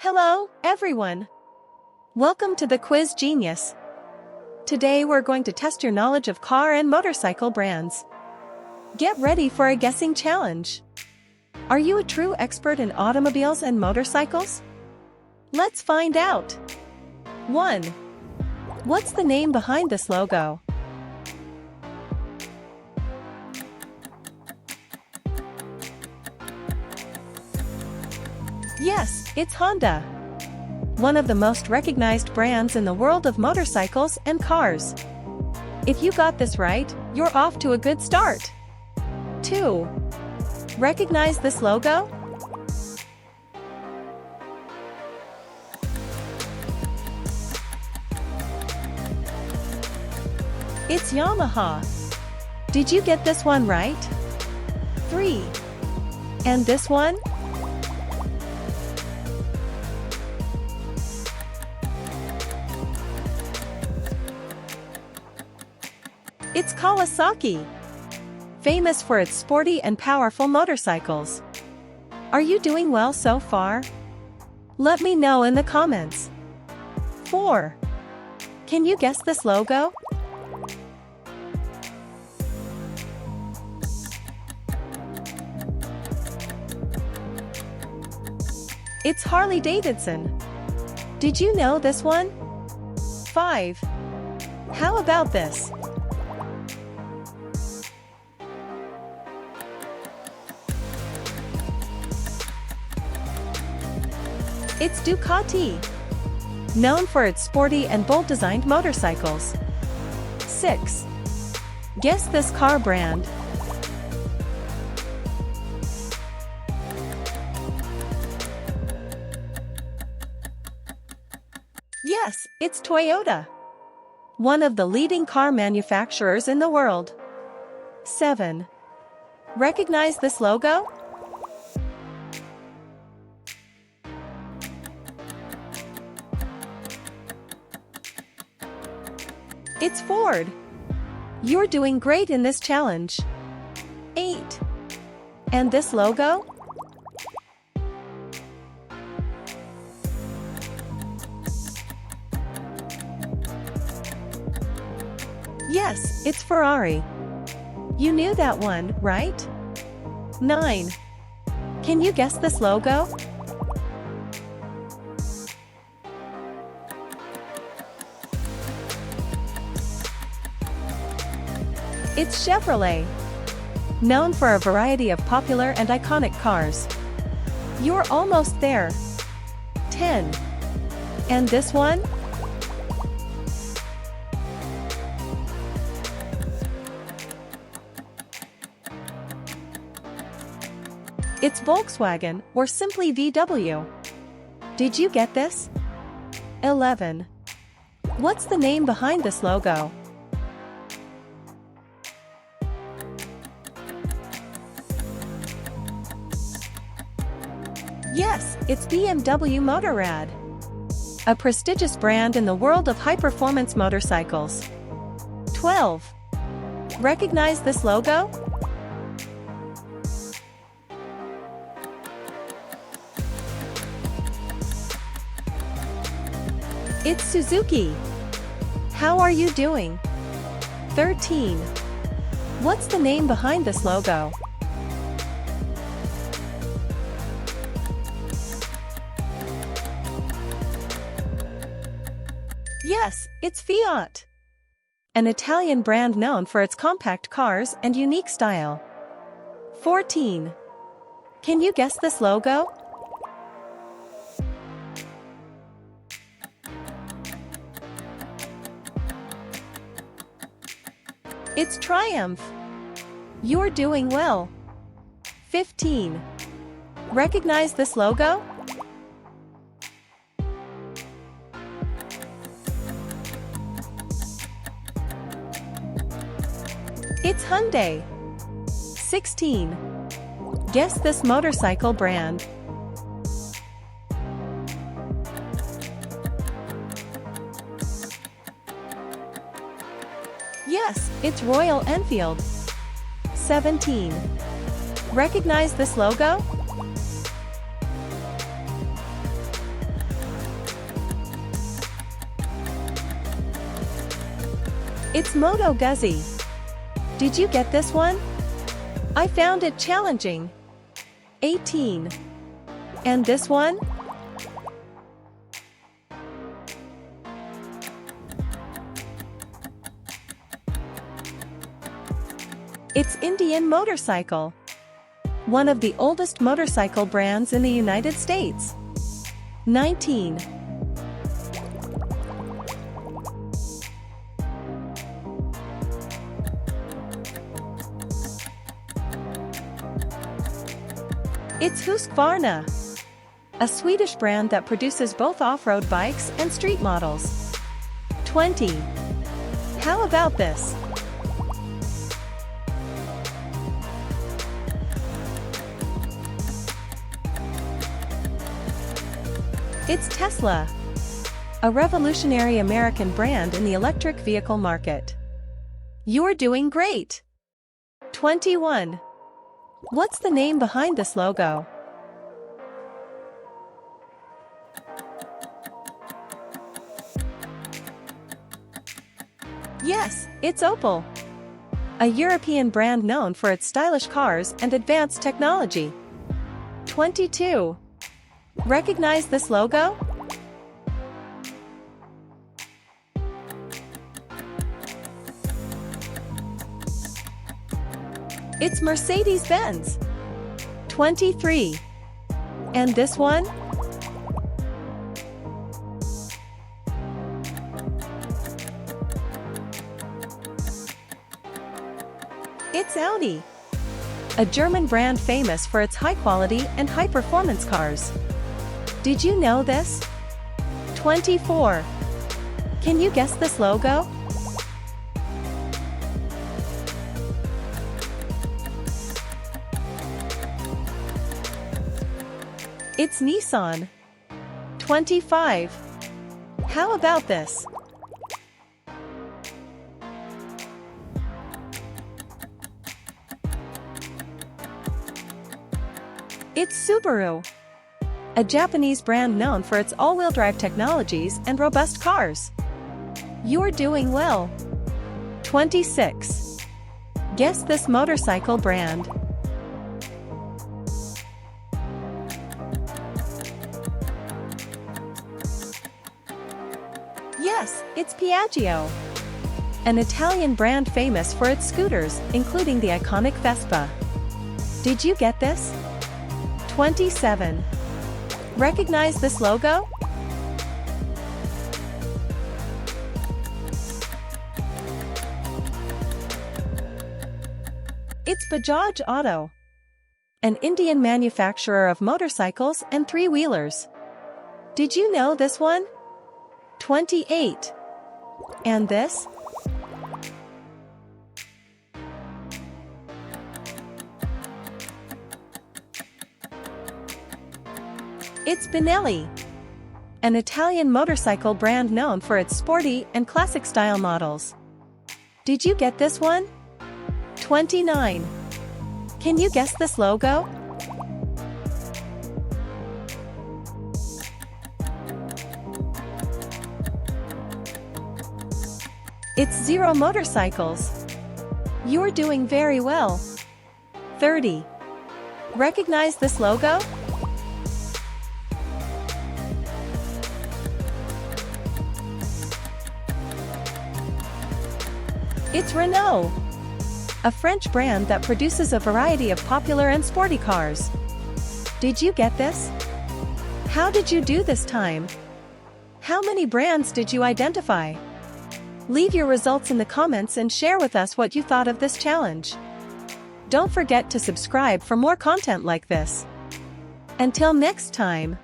Hello, everyone! Welcome to the Quiz Genius. Today we're going to test your knowledge of car and motorcycle brands. Get ready for a guessing challenge. Are you a true expert in automobiles and motorcycles? Let's find out. 1. What's the name behind this logo? Yes, it's Honda. One of the most recognized brands in the world of motorcycles and cars. If you got this right, you're off to a good start. 2. Recognize this logo? It's Yamaha. Did you get this one right? 3. And this one? It's Kawasaki, famous for its sporty and powerful motorcycles. Are you doing well so far? Let me know in the comments. 4. Can you guess this logo? It's Harley-Davidson. Did you know this one? 5. How about this? It's Ducati, known for its sporty and bold-designed motorcycles. 6. Guess this car brand. Yes, it's Toyota, one of the leading car manufacturers in the world. 7. Recognize this logo? It's Ford. You're doing great in this challenge. 8. And this logo? Yes, it's Ferrari. You knew that one, right? 9. Can you guess this logo? It's Chevrolet, known for a variety of popular and iconic cars. You're almost there. 10. And this one? It's Volkswagen, or simply VW. Did you get this? 11. What's the name behind this logo? Yes, it's BMW Motorrad, a prestigious brand in the world of high-performance motorcycles. 12. Recognize this logo? It's Suzuki. How are you doing? 13. What's the name behind this logo? Yes, it's Fiat, an Italian brand known for its compact cars and unique style. 14. Can you guess this logo? It's Triumph. You're doing well. 15. Recognize this logo? It's Hyundai. 16. Guess this motorcycle brand. Yes, it's Royal Enfield. 17. Recognize this logo? It's Moto Guzzi. Did you get this one? I found it challenging. 18. And this one? It's Indian Motorcycle. One of the oldest motorcycle brands in the United States. 19. It's Husqvarna, a Swedish brand that produces both off-road bikes and street models. 20. How about this? It's Tesla, a revolutionary American brand in the electric vehicle market. You're doing great! 21. What's the name behind this logo? Yes, it's Opel, a European brand known for its stylish cars and advanced technology. 22. Recognize this logo? It's Mercedes-Benz. 23. And this one? It's Audi, a German brand famous for its high quality and high performance cars. Did you know this? 24. Can you guess this logo? It's Nissan. 25. How about this? It's Subaru, a Japanese brand known for its all-wheel drive technologies and robust cars. You're doing well. 26. Guess this motorcycle brand. Yes, it's Piaggio, an Italian brand famous for its scooters, including the iconic Vespa. Did you get this? 27. Recognize this logo? It's Bajaj Auto, an Indian manufacturer of motorcycles and three-wheelers. Did you know this one? 28. And this? It's Benelli, an Italian motorcycle brand known for its sporty and classic style models. Did you get this one? 29. Can you guess this logo? It's Zero Motorcycles. You're doing very well. 30. Recognize this logo? It's Renault, a French brand that produces a variety of popular and sporty cars. Did you get this? How did you do this time? How many brands did you identify? Leave your results in the comments and share with us what you thought of this challenge. Don't forget to subscribe for more content like this. Until next time.